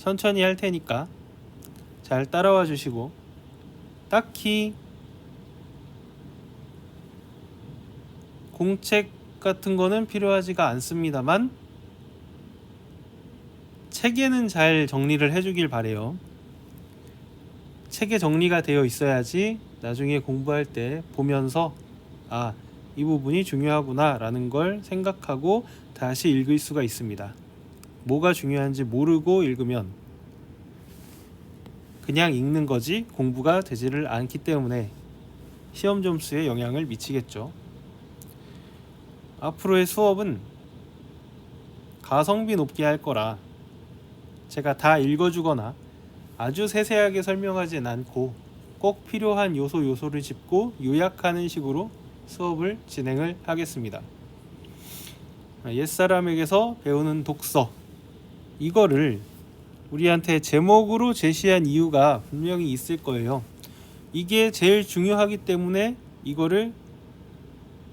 천천히 할 테니까 잘 따라와 주시고, 딱히 공책 같은 거는 필요하지가 않습니다만 책에는 잘 정리를 해주길 바래요. 책에 정리가 되어 있어야지 나중에 공부할 때 보면서 이 부분이 중요하구나 라는 걸 생각하고 다시 읽을 수가 있습니다. 뭐가 중요한지 모르고 읽으면 그냥 읽는 거지 공부가 되지를 않기 때문에 시험 점수에 영향을 미치겠죠. 앞으로의 수업은 가성비 높게 할 거라 제가 다 읽어주거나 아주 세세하게 설명하진 않고 꼭 필요한 요소를 짚고 요약하는 식으로 수업을 진행을 하겠습니다. 옛사람에게서 배우는 독서, 이거를 우리한테 제목으로 제시한 이유가 분명히 있을 거예요. 이게 제일 중요하기 때문에 이거를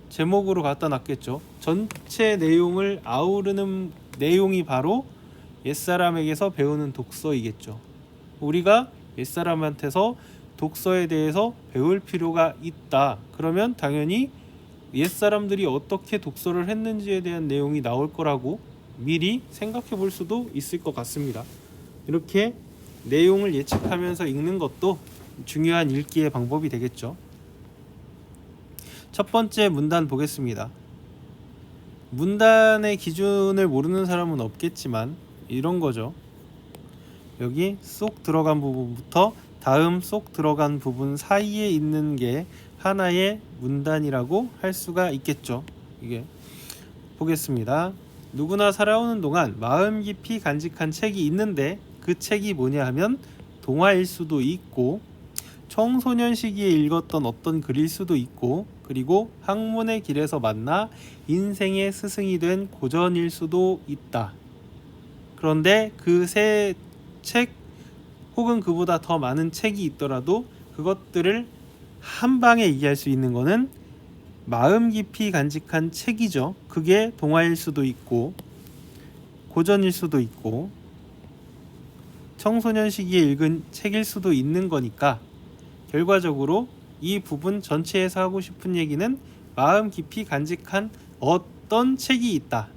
제목으로 갖다 놨겠죠. 전체 내용을 아우르는 내용이 바로 옛사람에게서 배우는 독서이겠죠. 우리가 옛사람한테서 독서에 대해서 배울 필요가 있다. 그러면 당연히 옛사람들이 어떻게 독서를 했는지에 대한 내용이 나올 거라고 미리 생각해 볼 수도 있을 것 같습니다. 이렇게 내용을 예측하면서 읽는 것도 중요한 읽기의 방법이 되겠죠. 첫 번째 문단 보겠습니다. 문단의 기준을 모르는 사람은 없겠지만 이런 거죠. 여기 쏙 들어간 부분부터 다음 쏙 들어간 부분 사이에 있는 게 하나의 문단이라고 할 수가 있겠죠. 이게 보겠습니다. 누구나 살아오는 동안 마음 깊이 간직한 책이 있는데 그 책이 뭐냐 하면 동화일 수도 있고 청소년 시기에 읽었던 어떤 글일 수도 있고 그리고 학문의 길에서 만나 인생의 스승이 된 고전일 수도 있다. 그런데 그 세 책 혹은 그보다 더 많은 책이 있더라도 그것들을 한 방에 이해할 수 있는 거는 마음 깊이 간직한 책이죠. 그게 동화일 수도 있고 고전일 수도 있고 청소년 시기에 읽은 책일 수도 있는 거니까 결과적으로 이 부분 전체에서 하고 싶은 얘기는 마음 깊이 간직한 어떤 책이 있다.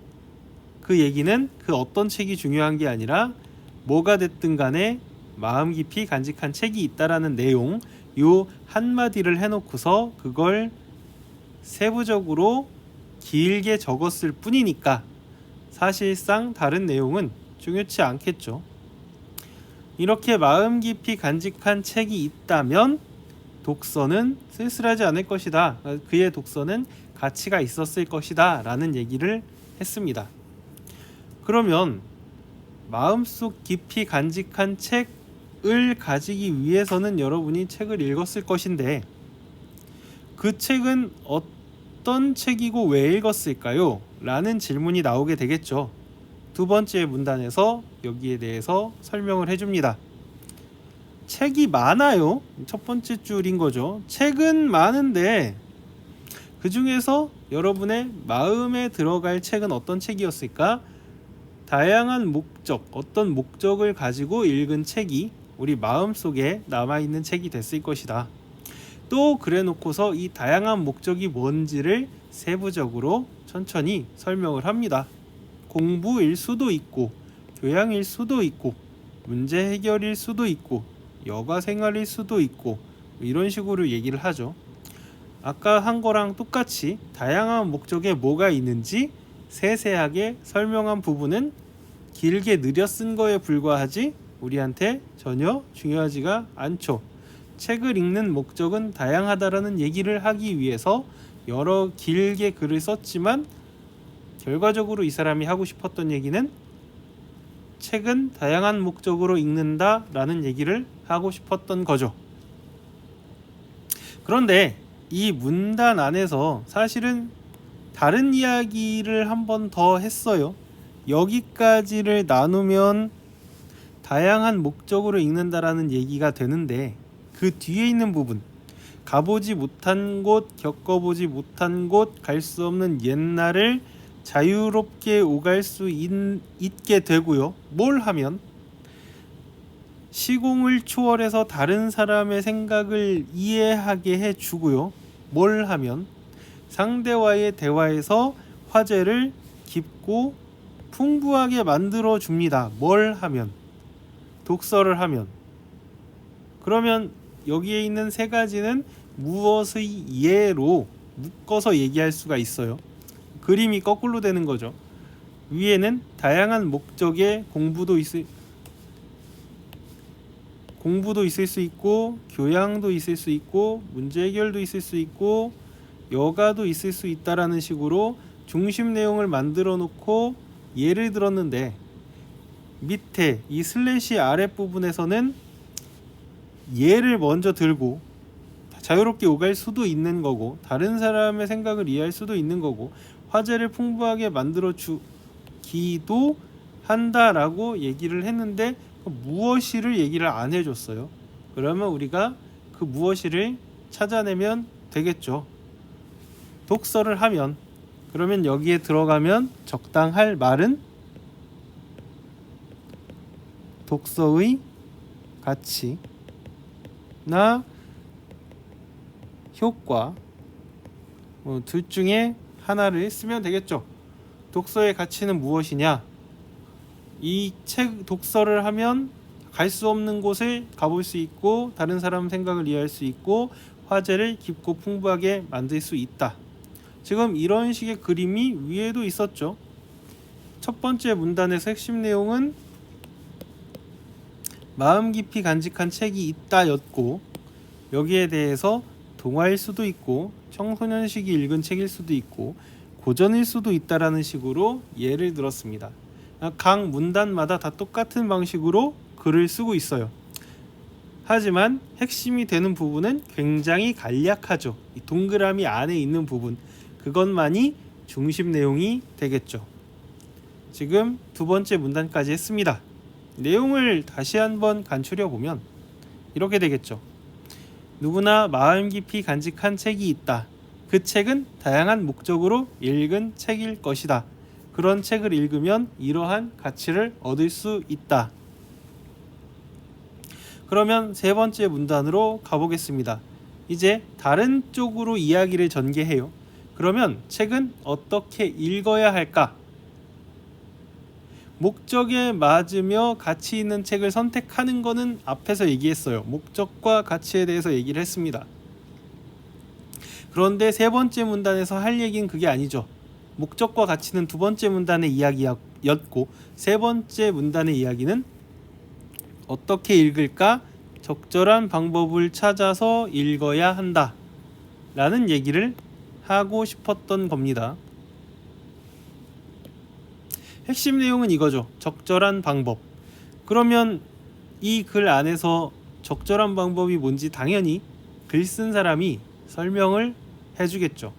그 얘기는 그 어떤 책이 중요한 게 아니라 뭐가 됐든 간에 마음 깊이 간직한 책이 있다라는 내용, 요 한마디를 해놓고서 그걸 세부적으로 길게 적었을 뿐이니까 사실상 다른 내용은 중요치 않겠죠. 이렇게 마음 깊이 간직한 책이 있다면 독서는 쓸쓸하지 않을 것이다. 그의 독서는 가치가 있었을 것이다 라는 얘기를 했습니다. 그러면 마음속 깊이 간직한 책을 가지기 위해서는 여러분이 책을 읽었을 것인데 그 책은 어떤 책이고 왜 읽었을까요? 라는 질문이 나오게 되겠죠. 두 번째 문단에서 여기에 대해서 설명을 해줍니다. 책이 많아요. 첫 번째 줄인 거죠. 책은 많은데 그 중에서 여러분의 마음에 들어갈 책은 어떤 책이었을까? 다양한 목적, 어떤 목적을 가지고 읽은 책이 우리 마음속에 남아있는 책이 됐을 것이다. 또 그래 놓고서 이 다양한 목적이 뭔지를 세부적으로 천천히 설명을 합니다. 공부일 수도 있고 교양일 수도 있고 문제 해결일 수도 있고 여가 생활일 수도 있고 이런 식으로 얘기를 하죠. 아까 한 거랑 똑같이 다양한 목적에 뭐가 있는지 세세하게 설명한 부분은 길게 느려 쓴 거에 불과하지 우리한테 전혀 중요하지가 않죠. 책을 읽는 목적은 다양하다라는 얘기를 하기 위해서 여러 길게 글을 썼지만 결과적으로 이 사람이 하고 싶었던 얘기는 책은 다양한 목적으로 읽는다 라는 얘기를 하고 싶었던 거죠. 그런데 이 문단 안에서 사실은 다른 이야기를 한 번 더 했어요. 여기까지를 나누면 다양한 목적으로 읽는다라는 얘기가 되는데 그 뒤에 있는 부분, 가보지 못한 곳, 겪어보지 못한 곳, 갈 수 없는 옛날을 자유롭게 오갈 수 있게 되고요. 뭘 하면? 시공을 초월해서 다른 사람의 생각을 이해하게 해주고요. 뭘 하면? 상대와의 대화에서 화제를 깊고 풍부하게 만들어 줍니다. 뭘 하면? 독서를 하면. 그러면 여기에 있는 세 가지는 무엇의 예로 묶어서 얘기할 수가 있어요. 그림이 거꾸로 되는 거죠. 위에는 다양한 목적의 공부도 있을 수 있고, 교양도 있을 수 있고, 문제 해결도 있을 수 있고, 여가도 있을 수 있다라는 식으로 중심 내용을 만들어 놓고 예를 들었는데, 밑에 이 슬래시 아랫부분에서는 예를 먼저 들고 자유롭게 오갈 수도 있는 거고, 다른 사람의 생각을 이해할 수도 있는 거고, 화제를 풍부하게 만들어 주기도 한다라고 얘기를 했는데, 무엇이를 얘기를 안 해줬어요. 그러면 우리가 그 무엇이를 찾아내면 되겠죠. 독서를 하면, 그러면 여기에 들어가면 적당할 말은 독서의 가치나 효과, 둘 중에 하나를 쓰면 되겠죠. 독서의 가치는 무엇이냐? 이 책 독서를 하면 갈 수 없는 곳을 가볼 수 있고, 다른 사람 생각을 이해할 수 있고, 화제를 깊고 풍부하게 만들 수 있다. 지금 이런 식의 그림이 위에도 있었죠. 첫 번째 문단에서 핵심 내용은 마음 깊이 간직한 책이 있다 였고, 여기에 대해서 동화일 수도 있고, 청소년 시기 읽은 책일 수도 있고, 고전일 수도 있다라는 식으로 예를 들었습니다. 각 문단마다 다 똑같은 방식으로 글을 쓰고 있어요. 하지만 핵심이 되는 부분은 굉장히 간략하죠. 이 동그라미 안에 있는 부분, 그것만이 중심 내용이 되겠죠. 지금 두 번째 문단까지 했습니다. 내용을 다시 한번 간추려 보면 이렇게 되겠죠. 누구나 마음 깊이 간직한 책이 있다. 그 책은 다양한 목적으로 읽은 책일 것이다. 그런 책을 읽으면 이러한 가치를 얻을 수 있다. 그러면 세 번째 문단으로 가보겠습니다. 이제 다른 쪽으로 이야기를 전개해요. 그러면 책은 어떻게 읽어야 할까? 목적에 맞으며 가치 있는 책을 선택하는 거는 앞에서 얘기했어요. 목적과 가치에 대해서 얘기를 했습니다. 그런데 세 번째 문단에서 할 얘기는 그게 아니죠. 목적과 가치는 두 번째 문단의 이야기였고, 세 번째 문단의 이야기는 어떻게 읽을까? 적절한 방법을 찾아서 읽어야 한다 라는 얘기를 하고 싶었던 겁니다. 핵심 내용은 이거죠. 적절한 방법. 그러면 이 글 안에서 적절한 방법이 뭔지 당연히 글 쓴 사람이 설명을 해주겠죠.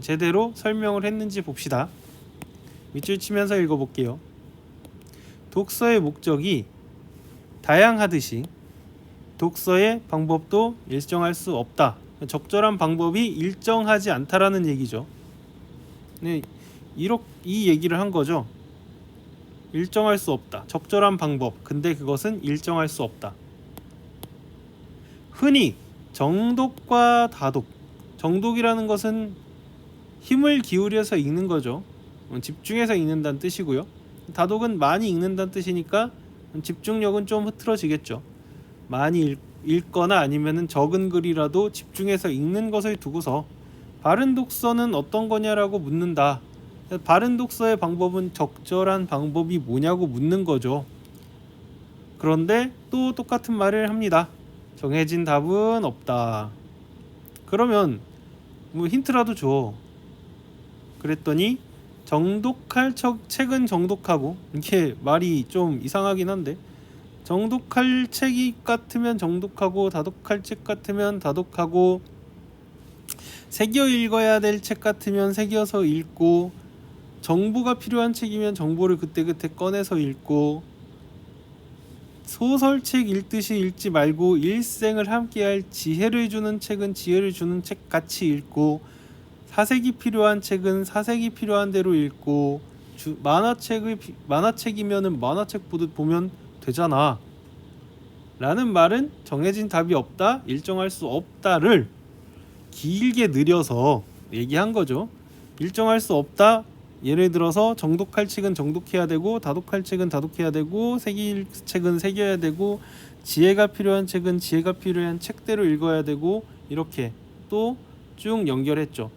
제대로 설명을 했는지 봅시다. 밑줄 치면서 읽어볼게요. 독서의 목적이 다양하듯이 독서의 방법도 일정할 수 없다. 적절한 방법이 일정하지 않다라는 얘기죠. 네, 이 얘기를 한 거죠. 일정할 수 없다. 적절한 방법. 근데 그것은 일정할 수 없다. 흔히 정독과 다독. 정독이라는 것은 힘을 기울여서 읽는 거죠. 집중해서 읽는다는 뜻이고요. 다독은 많이 읽는다는 뜻이니까 집중력은 좀 흐트러지겠죠. 많이 읽거나 아니면은 적은 글이라도 집중해서 읽는 것을 두고서 바른 독서는 어떤 거냐라고 묻는다. 바른 독서의 방법은 적절한 방법이 뭐냐고 묻는 거죠. 그런데 또 똑같은 말을 합니다. 정해진 답은 없다. 그러면 뭐 힌트라도 줘. 그랬더니 정독할 책은 정독하고, 이게 말이 좀 이상하긴 한데, 정독할 책이 같으면 정독하고, 다독할 책 같으면 다독하고, 새겨 읽어야 될 책 같으면 새겨서 읽고, 정보가 필요한 책이면 정보를 그때그때 꺼내서 읽고, 소설책 읽듯이 읽지 말고 일생을 함께할 지혜를 주는 책은 지혜를 주는 책 같이 읽고, 사색이 필요한 책은 사색이 필요한 대로 읽고, 만화책이면은 만화책 보듯 보면 되잖아. 라는 말은 정해진 답이 없다, 일정할 수 없다를 길게 느려서 얘기한 거죠. 일정할 수 없다, 예를 들어서 정독할 책은 정독해야 되고, 다독할 책은 다독해야 되고, 새길 책은 새겨야 되고, 지혜가 필요한 책은 지혜가 필요한 책대로 읽어야 되고, 이렇게 또 쭉 연결했죠.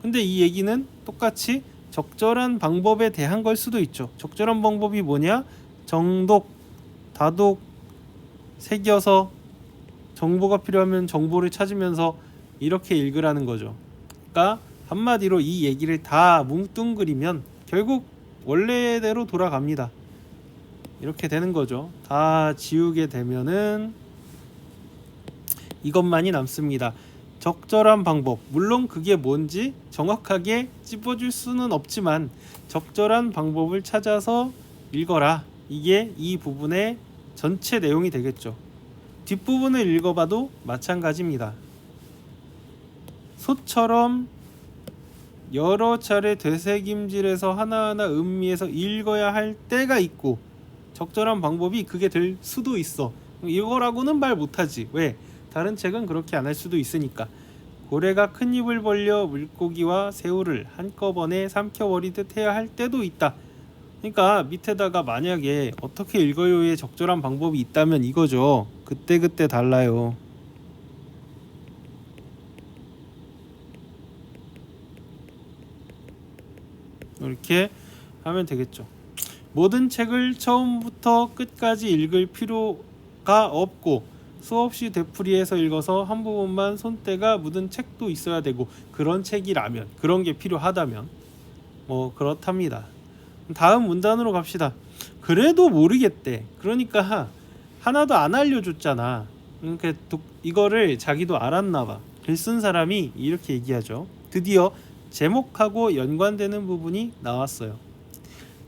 근데 이 얘기는 똑같이 적절한 방법에 대한 걸 수도 있죠. 적절한 방법이 뭐냐? 정독, 다독, 새겨서 정보가 필요하면 정보를 찾으면서 이렇게 읽으라는 거죠. 그러니까 한마디로 이 얘기를 다 뭉뚱그리면 결국 원래대로 돌아갑니다. 이렇게 되는 거죠. 다 지우게 되면은 이것만이 남습니다. 적절한 방법. 물론 그게 뭔지 정확하게 찝어줄 수는 없지만 적절한 방법을 찾아서 읽어라. 이게 이 부분의 전체 내용이 되겠죠. 뒷부분을 읽어봐도 마찬가지입니다. 소처럼 여러 차례 되새김질해서 하나하나 음미해서 읽어야 할 때가 있고, 적절한 방법이 그게 될 수도 있어. 이거라고는 말 못하지. 왜? 다른 책은 그렇게 안 할 수도 있으니까. 고래가 큰 입을 벌려 물고기와 새우를 한꺼번에 삼켜버리듯 해야 할 때도 있다. 그러니까 밑에다가 만약에 어떻게 읽어요의 적절한 방법이 있다면 이거죠. 그때그때 달라요. 이렇게 하면 되겠죠. 모든 책을 처음부터 끝까지 읽을 필요가 없고, 수없이 되풀이해서 읽어서 한 부분만 손때가 묻은 책도 있어야 되고, 그런 책이라면, 그런 게 필요하다면 뭐 그렇답니다. 다음 문단으로 갑시다. 그래도 모르겠대. 그러니까 하나도 안 알려줬잖아. 그러니까 이거를 자기도 알았나봐. 글 쓴 사람이 이렇게 얘기하죠. 드디어 제목하고 연관되는 부분이 나왔어요.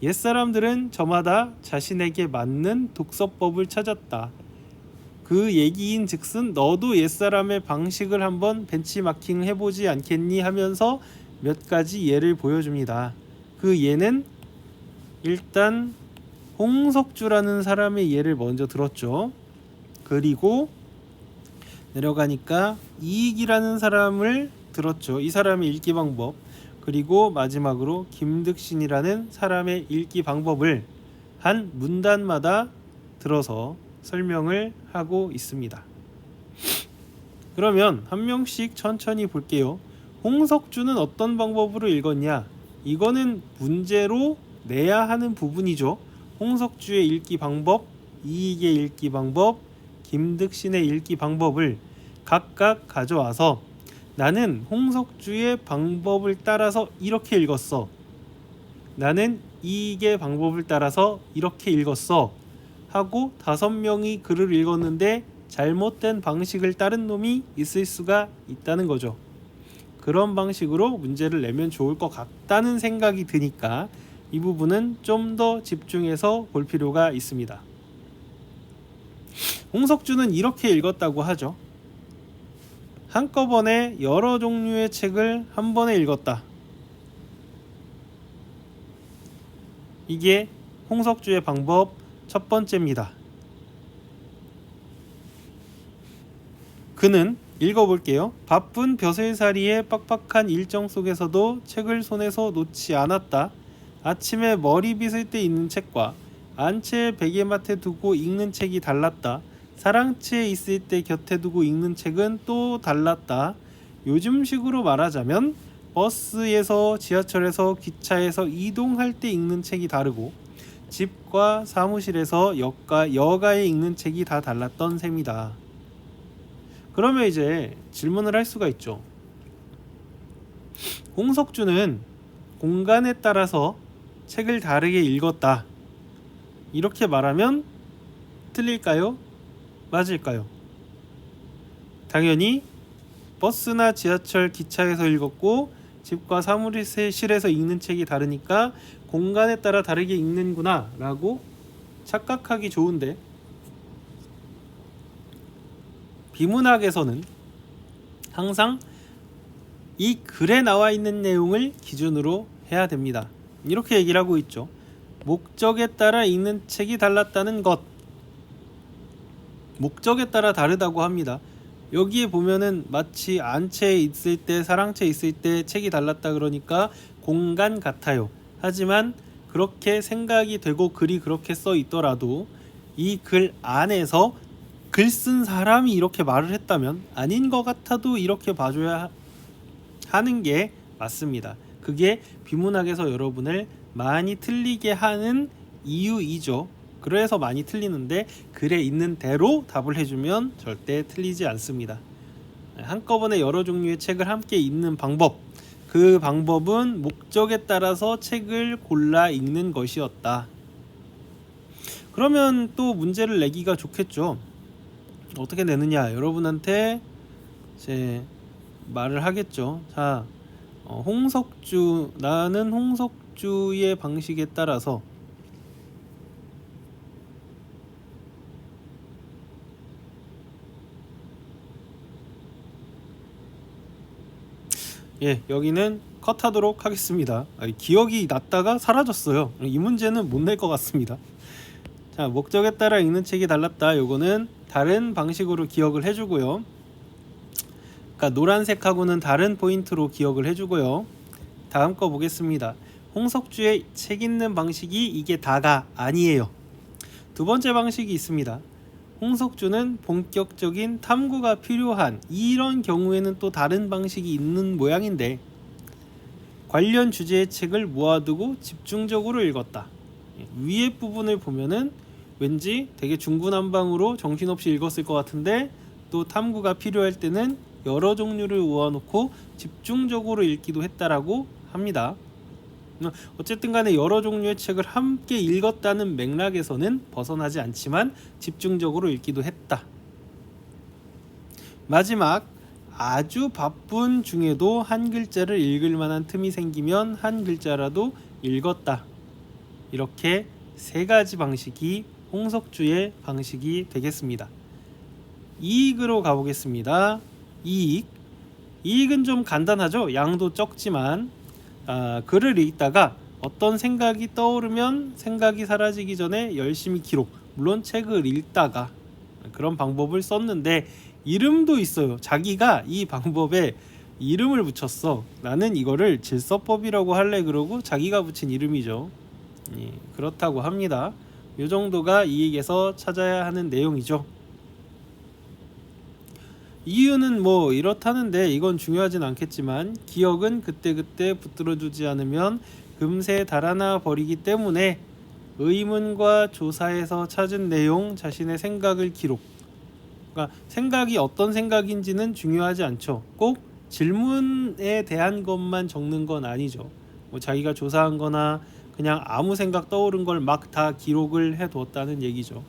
옛사람들은 저마다 자신에게 맞는 독서법을 찾았다. 그 얘기인 즉슨 너도 옛사람의 방식을 한번 벤치마킹 해보지 않겠니 하면서 몇 가지 예를 보여줍니다. 그 예는 일단 홍석주라는 사람의 예를 먼저 들었죠. 그리고 내려가니까 이익이라는 사람을 들었죠. 이 사람의 읽기 방법. 그리고 마지막으로 김득신이라는 사람의 읽기 방법을 한 문단마다 들어서 설명을 하고 있습니다. 그러면 한 명씩 천천히 볼게요. 홍석주는 어떤 방법으로 읽었냐? 이거는 문제로 내야 하는 부분이죠. 홍석주의 읽기 방법, 이익의 읽기 방법, 김득신의 읽기 방법을 각각 가져와서 나는 홍석주의 방법을 따라서 이렇게 읽었어. 나는 이익의 방법을 따라서 이렇게 읽었어. 하고 5명이 글을 읽었는데 잘못된 방식을 따른 놈이 있을 수가 있다는 거죠. 그런 방식으로 문제를 내면 좋을 것 같다는 생각이 드니까 이 부분은 좀 더 집중해서 볼 필요가 있습니다. 홍석주는 이렇게 읽었다고 하죠. 한꺼번에 여러 종류의 책을 한 번에 읽었다. 이게 홍석주의 방법 첫 번째입니다. 그는 읽어볼게요. 바쁜 벼슬살이의 빡빡한 일정 속에서도 책을 손에서 놓지 않았다. 아침에 머리 빗을 때 읽는 책과 안채 베개맡에 두고 읽는 책이 달랐다. 사랑채에 있을 때 곁에 두고 읽는 책은 또 달랐다. 요즘식으로 말하자면 버스에서 지하철에서 기차에서 이동할 때 읽는 책이 다르고 집과 사무실에서 여가에 읽는 책이 다 달랐던 셈이다. 그러면 이제 질문을 할 수가 있죠. 홍석주는 공간에 따라서 책을 다르게 읽었다. 이렇게 말하면 틀릴까요? 맞을까요? 당연히 버스나 지하철, 기차에서 읽었고 집과 사무실에서 읽는 책이 다르니까 공간에 따라 다르게 읽는구나 라고 착각하기 좋은데, 비문학에서는 항상 이 글에 나와 있는 내용을 기준으로 해야 됩니다. 이렇게 얘기를 하고 있죠. 목적에 따라 읽는 책이 달랐다는 것. 목적에 따라 다르다고 합니다. 여기에 보면은 마치 안채 있을 때, 사랑채 있을 때 책이 달랐다 그러니까 공간 같아요. 하지만 그렇게 생각이 되고 글이 그렇게 써 있더라도 이 글 안에서 글 쓴 사람이 이렇게 말을 했다면 아닌 것 같아도 이렇게 봐줘야 하는 게 맞습니다. 그게 비문학에서 여러분을 많이 틀리게 하는 이유이죠. 그래서 많이 틀리는데 글에 있는 대로 답을 해주면 절대 틀리지 않습니다. 한꺼번에 여러 종류의 책을 함께 읽는 방법, 그 방법은 목적에 따라서 책을 골라 읽는 것이었다. 그러면 또 문제를 내기가 좋겠죠. 어떻게 내느냐, 여러분한테 제 말을 하겠죠. 자, 나는 홍석주의 방식에 따라서 여기는 컷하도록 하겠습니다. 기억이 났다가 사라졌어요. 이 문제는 못 낼 것 같습니다. 자, 목적에 따라 읽는 책이 달랐다. 요거는 다른 방식으로 기억을 해주고요. 그러니까 노란색하고는 다른 포인트로 기억을 해주고요. 다음 거 보겠습니다. 홍석주의 책 읽는 방식이 이게 다가 아니에요. 두 번째 방식이 있습니다. 홍석주는 본격적인 탐구가 필요한 이런 경우에는 또 다른 방식이 있는 모양인데 관련 주제의 책을 모아두고 집중적으로 읽었다. 위에 부분을 보면은 왠지 되게 중구난방으로 정신없이 읽었을 것 같은데 또 탐구가 필요할 때는 여러 종류를 모아놓고 집중적으로 읽기도 했다라고 합니다. 어쨌든 간에 여러 종류의 책을 함께 읽었다는 맥락에서는 벗어나지 않지만 집중적으로 읽기도 했다. 마지막, 아주 바쁜 중에도 한 글자를 읽을 만한 틈이 생기면 한 글자라도 읽었다. 이렇게 세 가지 방식이 홍석주의 방식이 되겠습니다. 이익으로 가보겠습니다. 이익은 좀 간단하죠. 양도 적지만 글을 읽다가 어떤 생각이 떠오르면 생각이 사라지기 전에 열심히 기록, 물론 책을 읽다가 그런 방법을 썼는데 이름도 있어요. 자기가 이 방법에 이름을 붙였어. 나는 이거를 질서법이라고 할래 그러고 자기가 붙인 이름이죠. 그렇다고 합니다. 이 정도가 이익에서 찾아야 하는 내용이죠. 이유는 뭐 이렇다는데 이건 중요하진 않겠지만 기억은 그때그때 붙들어주지 않으면 금세 달아나 버리기 때문에 의문과 조사에서 찾은 내용, 자신의 생각을 기록. 그러니까 생각이 어떤 생각인지는 중요하지 않죠. 꼭 질문에 대한 것만 적는 건 아니죠. 뭐 자기가 조사한 거나 그냥 아무 생각 떠오른 걸 막 다 기록을 해두었다는 얘기죠.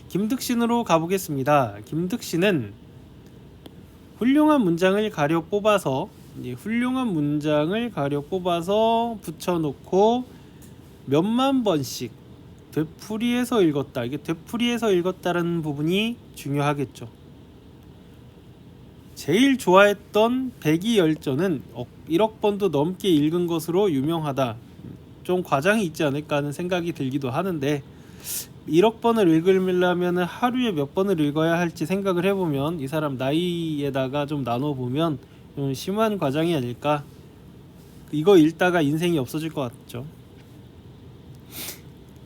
김득신으로 가보겠습니다. 김득신은 훌륭한 문장을 가려 뽑아서 붙여놓고 몇만 번씩 되풀이해서 읽었다. 이게 되풀이해서 읽었다라는 부분이 중요하겠죠. 제일 좋아했던 백이열전은 1억 번도 넘게 읽은 것으로 유명하다. 좀 과장이 있지 않을까 하는 생각이 들기도 하는데 1억 번을 읽으려면 하루에 몇 번을 읽어야 할지 생각을 해보면 이 사람 나이에다가 좀 나눠보면 좀 심한 과장이 아닐까. 이거 읽다가 인생이 없어질 것 같죠.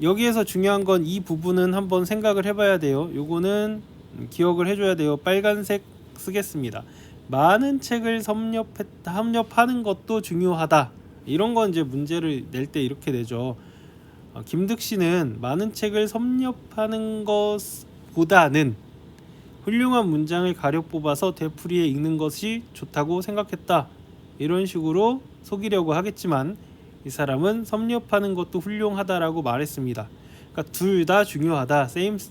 여기에서 중요한 건 이 부분은 한번 생각을 해봐야 돼요. 요거는 기억을 해줘야 돼요. 빨간색 쓰겠습니다. 많은 책을 섭렵하는 것도 중요하다. 이런 건 이제 문제를 낼 때 이렇게 되죠. 김득신은 많은 책을 섭렵하는 것보다는 훌륭한 문장을 가려 뽑아서 되풀이해 읽는 것이 좋다고 생각했다. 이런 식으로 속이려고 하겠지만 이 사람은 섭렵하는 것도 훌륭하다라고 말했습니다. 그러니까 둘 다 중요하다,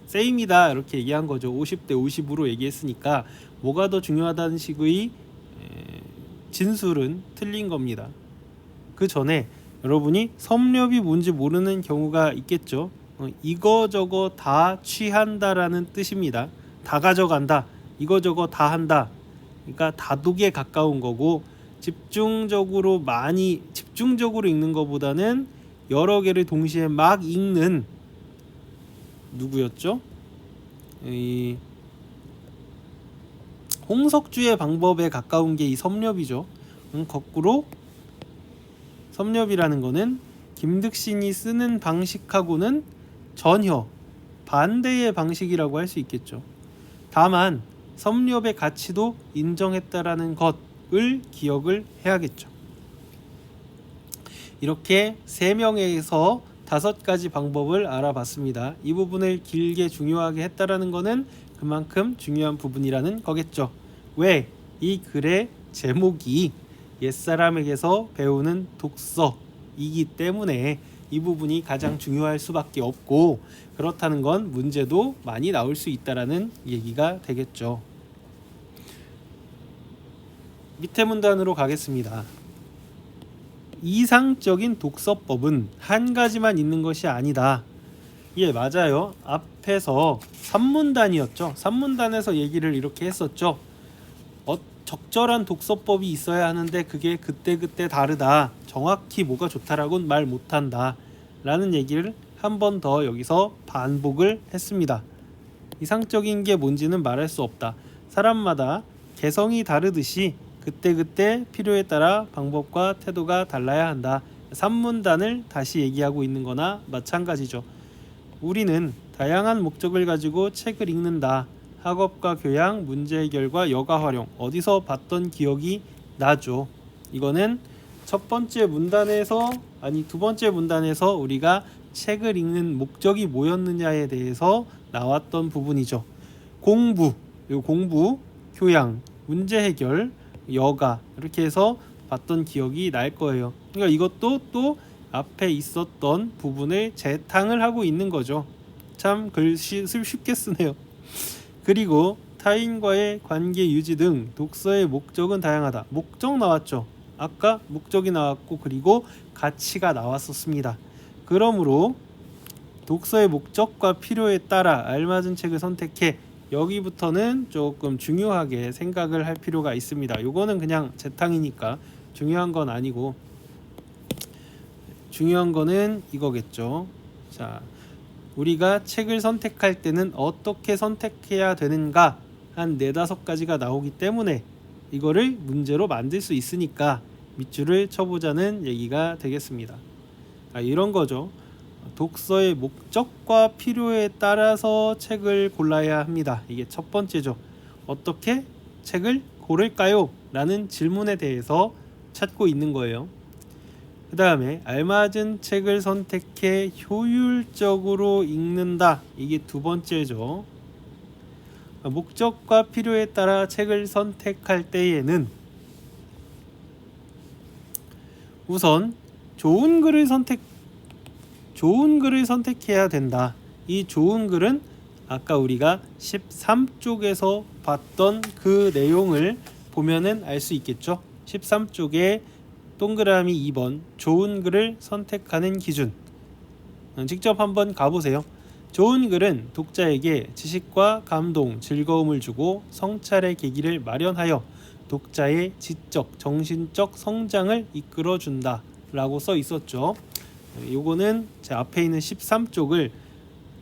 세임이다 이렇게 얘기한 거죠. 50대 50으로 얘기했으니까 뭐가 더 중요하다는 식의 진술은 틀린 겁니다. 그 전에 여러분이 섭렵이 뭔지 모르는 경우가 있겠죠. 이거저거 다 취한다라는 뜻입니다. 다 가져간다, 이거저거 다 한다. 그러니까 다독에 가까운 거고 집중적으로 읽는 것보다는 여러 개를 동시에 막 읽는 누구였죠? 이 홍석주의 방법에 가까운 게 이 섭렵이죠. 거꾸로 섭렵이라는 거는 김득신이 쓰는 방식하고는 전혀 반대의 방식이라고 할 수 있겠죠. 다만 섭렵의 가치도 인정했다라는 것을 기억을 해야겠죠. 이렇게 3명에서 5가지 방법을 알아봤습니다. 이 부분을 길게 중요하게 했다라는 것은 그만큼 중요한 부분이라는 거겠죠. 왜? 이 글의 제목이 옛사람에게서 배우는 독서이기 때문에 이 부분이 가장 중요할 수밖에 없고, 그렇다는 건 문제도 많이 나올 수 있다라는 얘기가 되겠죠. 밑에 문단으로 가겠습니다. 이상적인 독서법은 한 가지만 있는 것이 아니다. 예, 맞아요. 앞에서 3문단이었죠. 3문단에서 얘기를 이렇게 했었죠. 적절한 독서법이 있어야 하는데 그게 그때그때 다르다. 정확히 뭐가 좋다라고는 말 못한다. 라는 얘기를 한 번 더 여기서 반복을 했습니다. 이상적인 게 뭔지는 말할 수 없다. 사람마다 개성이 다르듯이 그때그때 필요에 따라 방법과 태도가 달라야 한다. 3문단을 다시 얘기하고 있는 거나 마찬가지죠. 우리는 다양한 목적을 가지고 책을 읽는다. 학업과 교양, 문제 해결과 여가 활용, 어디서 봤던 기억이 나죠. 이거는 두 번째 문단에서 우리가 책을 읽는 목적이 뭐였느냐에 대해서 나왔던 부분이죠. 공부, 교양, 문제 해결, 여가, 이렇게 해서 봤던 기억이 날 거예요. 그러니까 이것도 또 앞에 있었던 부분을 재탕을 하고 있는 거죠. 참 글씨 쉽게 쓰네요. 그리고 타인과의 관계 유지 등 독서의 목적은 다양하다. 목적 나왔죠. 아까 목적이 나왔고, 그리고 가치가 나왔었습니다. 그러므로 독서의 목적과 필요에 따라 알맞은 책을 선택해. 여기부터는 조금 중요하게 생각을 할 필요가 있습니다. 요거는 그냥 재탕이니까 중요한 건 아니고, 중요한 거는 이거겠죠. 자, 우리가 책을 선택할 때는 어떻게 선택해야 되는가 한 4-5가지가 나오기 때문에 이거를 문제로 만들 수 있으니까 밑줄을 쳐보자는 얘기가 되겠습니다. 이런 거죠. 독서의 목적과 필요에 따라서 책을 골라야 합니다. 이게 첫 번째죠. 어떻게 책을 고를까요? 라는 질문에 대해서 찾고 있는 거예요. 그 다음에 알맞은 책을 선택해 효율적으로 읽는다. 이게 2번째죠. 목적과 필요에 따라 책을 선택할 때에는 우선 좋은 글을 선택해야 된다. 이 좋은 글은 아까 우리가 13쪽에서 봤던 그 내용을 보면은 알 수 있겠죠. 13쪽에 동그라미 2번 좋은 글을 선택하는 기준, 직접 한번 가보세요. 좋은 글은 독자에게 지식과 감동, 즐거움을 주고 성찰의 계기를 마련하여 독자의 지적, 정신적 성장을 이끌어준다 라고 써 있었죠. 요거는 제 앞에 있는 13쪽을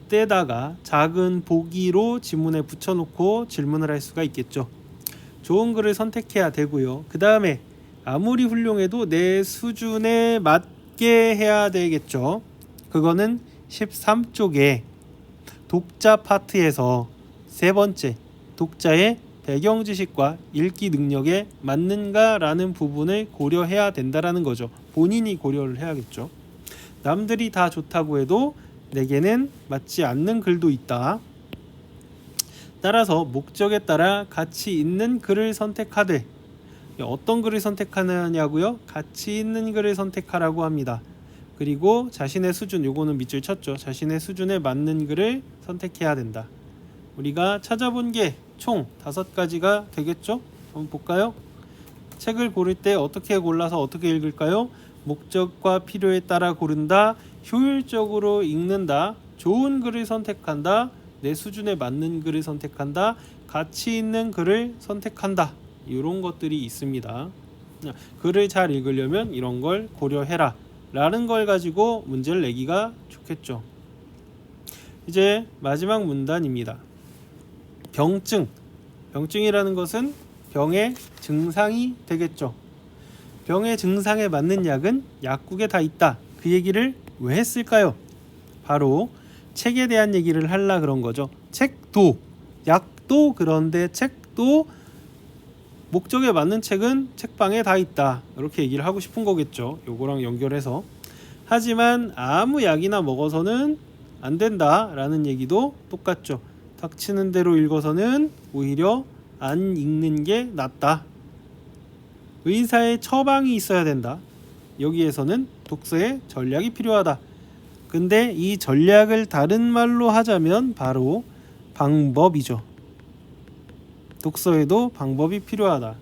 떼다가 작은 보기로 지문에 붙여놓고 질문을 할 수가 있겠죠. 좋은 글을 선택해야 되고요. 그 다음에 아무리 훌륭해도 내 수준에 맞게 해야 되겠죠. 그거는 13쪽에 독자 파트에서 3번째, 독자의 배경 지식과 읽기 능력에 맞는가라는 부분을 고려해야 된다라는 거죠. 본인이 고려를 해야겠죠. 남들이 다 좋다고 해도 내게는 맞지 않는 글도 있다. 따라서 목적에 따라 가치 있는 글을 선택하되, 어떤 글을 선택하느냐고요? 가치 있는 글을 선택하라고 합니다. 그리고 자신의 수준, 요거는 밑줄 쳤죠. 자신의 수준에 맞는 글을 선택해야 된다. 우리가 찾아본 게 총 5가지가 되겠죠? 한번 볼까요? 책을 고를 때 어떻게 골라서 어떻게 읽을까요? 목적과 필요에 따라 고른다, 효율적으로 읽는다, 좋은 글을 선택한다, 내 수준에 맞는 글을 선택한다, 가치 있는 글을 선택한다. 이런 것들이 있습니다. 글을 잘 읽으려면 이런 걸 고려해라 라는 걸 가지고 문제를 내기가 좋겠죠. 이제 마지막 문단입니다. 병증. 병증이라는 것은 병의 증상이 되겠죠. 병의 증상에 맞는 약은 약국에 다 있다. 그 얘기를 왜 했을까요? 바로 책에 대한 얘기를 하려 그런 거죠. 책도, 약도, 그런데 책도 목적에 맞는 책은 책방에 다 있다. 이렇게 얘기를 하고 싶은 거겠죠. 요거랑 연결해서. 하지만 아무 약이나 먹어서는 안 된다라는 얘기도 똑같죠. 닥치는 대로 읽어서는 오히려 안 읽는 게 낫다. 의사의 처방이 있어야 된다. 여기에서는 독서의 전략이 필요하다. 근데 이 전략을 다른 말로 하자면 바로 방법이죠. 독서에도 방법이 필요하다.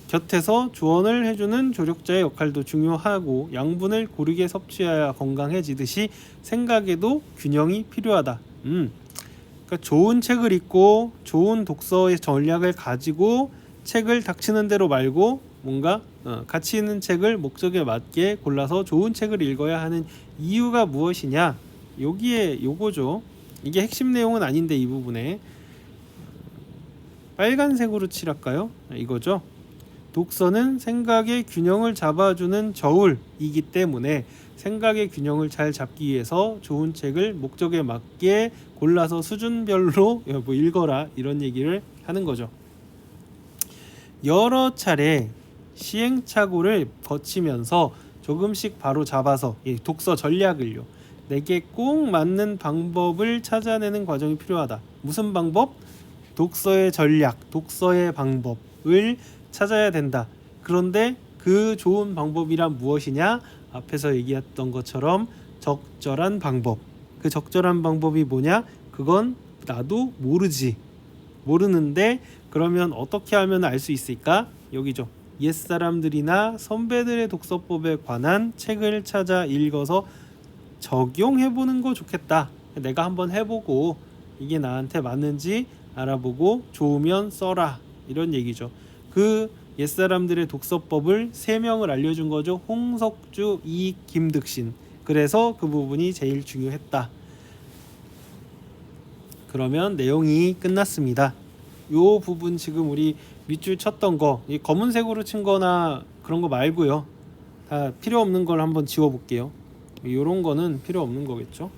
곁에서 조언을 해주는 조력자의 역할도 중요하고 양분을 고르게 섭취해야 건강해지듯이 생각에도 균형이 필요하다. 그러니까 좋은 책을 읽고 좋은 독서의 전략을 가지고 책을 닥치는 대로 말고 뭔가 가치 있는 책을 목적에 맞게 골라서 좋은 책을 읽어야 하는 이유가 무엇이냐? 여기에 요거죠. 이게 핵심 내용은 아닌데 이 부분에 빨간색으로 칠할까요? 이거죠. 독서는 생각의 균형을 잡아주는 저울이기 때문에 생각의 균형을 잘 잡기 위해서 좋은 책을 목적에 맞게 골라서 수준별로 읽어라 이런 얘기를 하는 거죠. 여러 차례 시행착오를 거치면서 조금씩 바로 잡아서 독서 전략을요. 내게 꼭 맞는 방법을 찾아내는 과정이 필요하다. 무슨 방법? 독서의 전략, 독서의 방법을 찾아야 된다. 그런데 그 좋은 방법이란 무엇이냐? 앞에서 얘기했던 것처럼 적절한 방법. 그 적절한 방법이 뭐냐? 그건 나도 모르는데 그러면 어떻게 하면 알 수 있을까? 여기죠. 옛사람들이나 선배들의 독서법에 관한 책을 찾아 읽어서 적용해보는 거 좋겠다. 내가 한번 해보고 이게 나한테 맞는지 알아보고 좋으면 써라. 이런 얘기죠. 그 옛사람들의 독서법을 3명을 알려준 거죠. 홍석주, 김득신. 그래서 그 부분이 제일 중요했다. 그러면 내용이 끝났습니다. 요 부분 지금 우리 밑줄 쳤던 거, 이 검은색으로 친 거나 그런 거 말고요. 다 필요 없는 걸 한번 지워 볼게요. 요런 거는 필요 없는 거겠죠.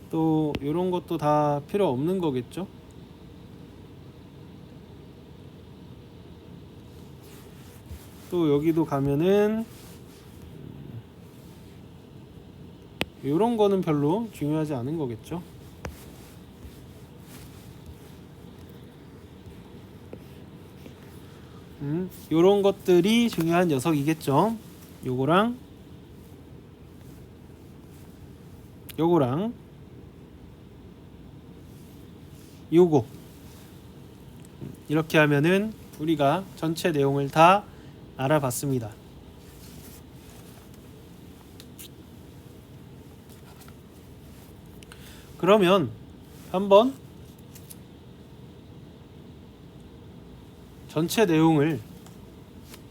또 요런 것도 다 필요 없는 거겠죠. 또 여기도 가면은 요런 거는 별로 중요하지 않은 거겠죠. 요런 것들이 중요한 녀석이겠죠. 요거랑 요거 이렇게 하면은 우리가 전체 내용을 다 알아봤습니다. 그러면 한번 전체 내용을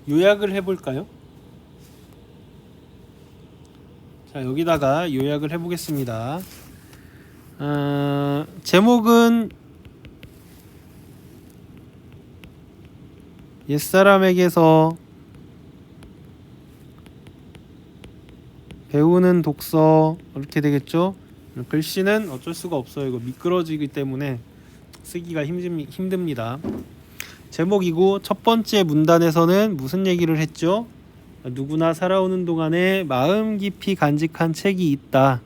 요약을 해볼까요? 자, 여기다가 요약을 해보겠습니다. 제목은 옛사람에게서 배우는 독서 이렇게 되겠죠. 글씨는 어쩔 수가 없어요. 이거 미끄러지기 때문에 쓰기가 힘듭니다. 제목이고 첫 번째 문단에서는 무슨 얘기를 했죠? 누구나 살아오는 동안에 마음 깊이 간직한 책이 있다.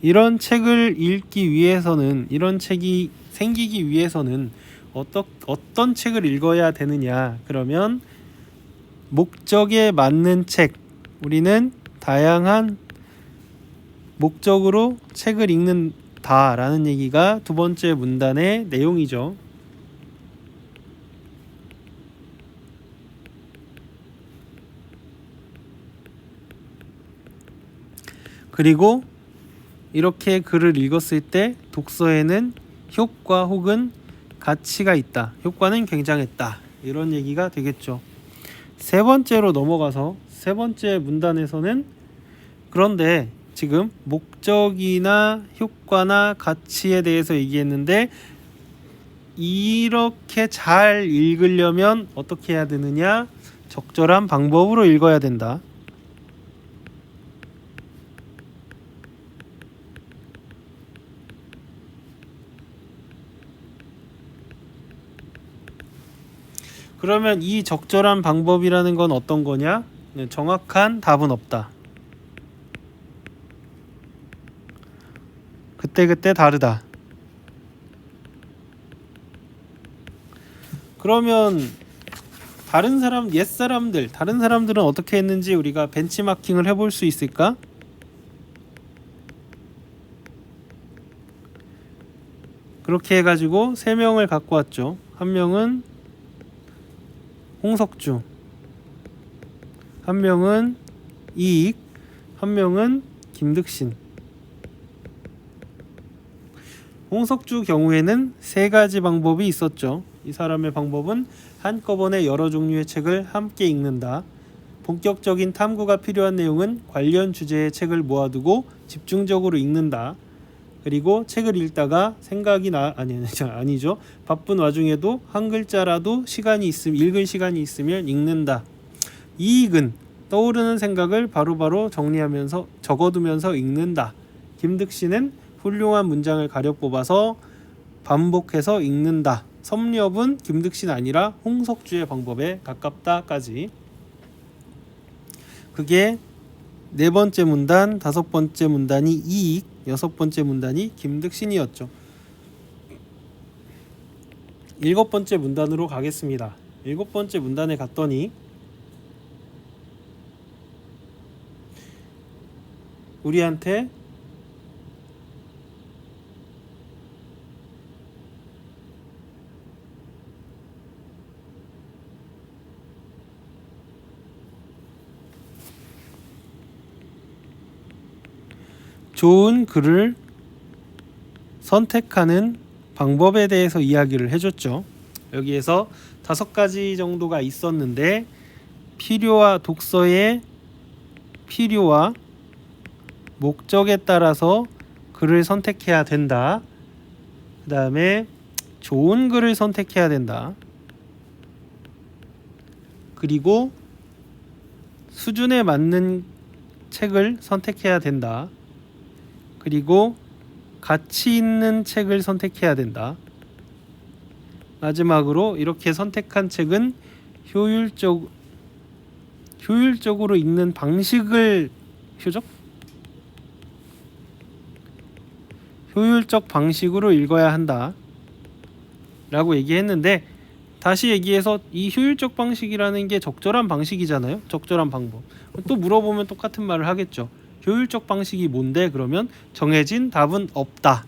이런 책을 읽기 위해서는, 이런 책이 생기기 위해서는 어떤 책을 읽어야 되느냐? 그러면 목적에 맞는 책. 우리는 다양한 목적으로 책을 읽는다라는 얘기가 두 번째 문단의 내용이죠. 그리고 이렇게 글을 읽었을 때 독서에는 효과 혹은 가치가 있다. 효과는 굉장했다. 이런 얘기가 되겠죠. 세 번째로 넘어가서 세 번째 문단에서는 그런데 지금 목적이나 효과나 가치에 대해서 얘기했는데 이렇게 잘 읽으려면 어떻게 해야 되느냐? 적절한 방법으로 읽어야 된다. 그러면 이 적절한 방법이라는 건 어떤 거냐? 정확한 답은 없다. 그때그때 다르다. 그러면 다른 사람들은 어떻게 했는지 우리가 벤치마킹을 해볼 수 있을까? 그렇게 해가지고 3명을 갖고 왔죠. 한 명은 홍석주, 한 명은 이익, 한 명은 김득신. 홍석주 경우에는 3가지 방법이 있었죠. 이 사람의 방법은 한꺼번에 여러 종류의 책을 함께 읽는다. 본격적인 탐구가 필요한 내용은 관련 주제의 책을 모아두고 집중적으로 읽는다. 그리고 책을 읽다가 아니죠. 바쁜 와중에도 한 글자라도 읽을 시간이 있으면 읽는다. 이익은 떠오르는 생각을 바로바로 정리하면서 적어두면서 읽는다. 김득신은 훌륭한 문장을 가려 뽑아서 반복해서 읽는다. 섭렵은 김득신 아니라 홍석주의 방법에 가깝다까지. 그게 4번째 문단, 5번째 문단이 이익, 6번째 문단이 김득신이었죠. 7번째 문단으로 가겠습니다. 7번째 문단에 갔더니 우리한테 좋은 글을 선택하는 방법에 대해서 이야기를 해줬죠. 여기에서 5가지 정도가 있었는데 독서의 필요와 목적에 따라서 글을 선택해야 된다. 그 다음에 좋은 글을 선택해야 된다. 그리고 수준에 맞는 책을 선택해야 된다. 그리고 가치 있는 책을 선택해야 된다. 마지막으로 이렇게 선택한 책은 효율적으로 읽는 방식을 효율적 방식으로 읽어야 한다 라고 얘기했는데, 다시 얘기해서 이 효율적 방식이라는 게 적절한 방식이잖아요. 적절한 방법. 또 물어보면 똑같은 말을 하겠죠. 효율적 방식이 뭔데? 그러면 정해진 답은 없다.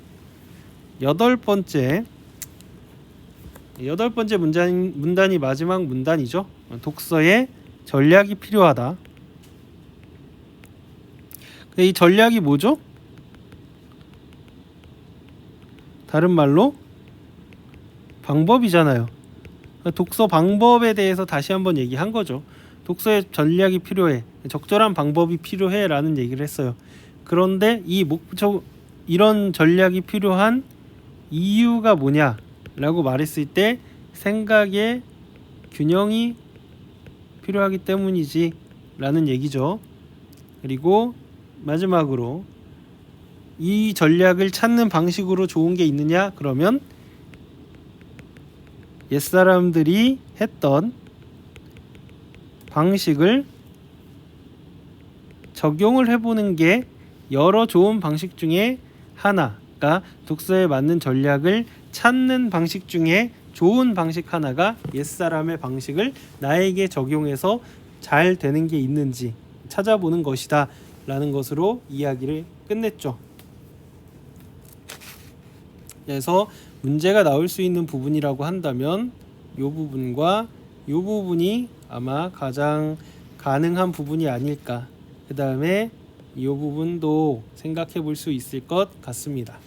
8번째 문단이 마지막 문단이죠. 독서에 전략이 필요하다. 근데 이 전략이 뭐죠? 다른 말로 방법이잖아요. 독서 방법에 대해서 다시 한번 얘기한 거죠. 독서에 전략이 필요해, 적절한 방법이 필요해 라는 얘기를 했어요. 그런데 이런 전략이 필요한 이유가 뭐냐 라고 말했을 때 생각의 균형이 필요하기 때문이지 라는 얘기죠. 그리고 마지막으로 이 전략을 찾는 방식으로 좋은 게 있느냐? 그러면 옛사람들이 했던 방식을 적용을 해보는 게 여러 좋은 방식 중에 하나가, 독서에 맞는 전략을 찾는 방식 중에 좋은 방식 하나가 옛사람의 방식을 나에게 적용해서 잘 되는 게 있는지 찾아보는 것이다 라는 것으로 이야기를 끝냈죠. 그래서 문제가 나올 수 있는 부분이라고 한다면 이 부분과 이 부분이 아마 가장 가능한 부분이 아닐까. 그 다음에 이 부분도 생각해 볼 수 있을 것 같습니다.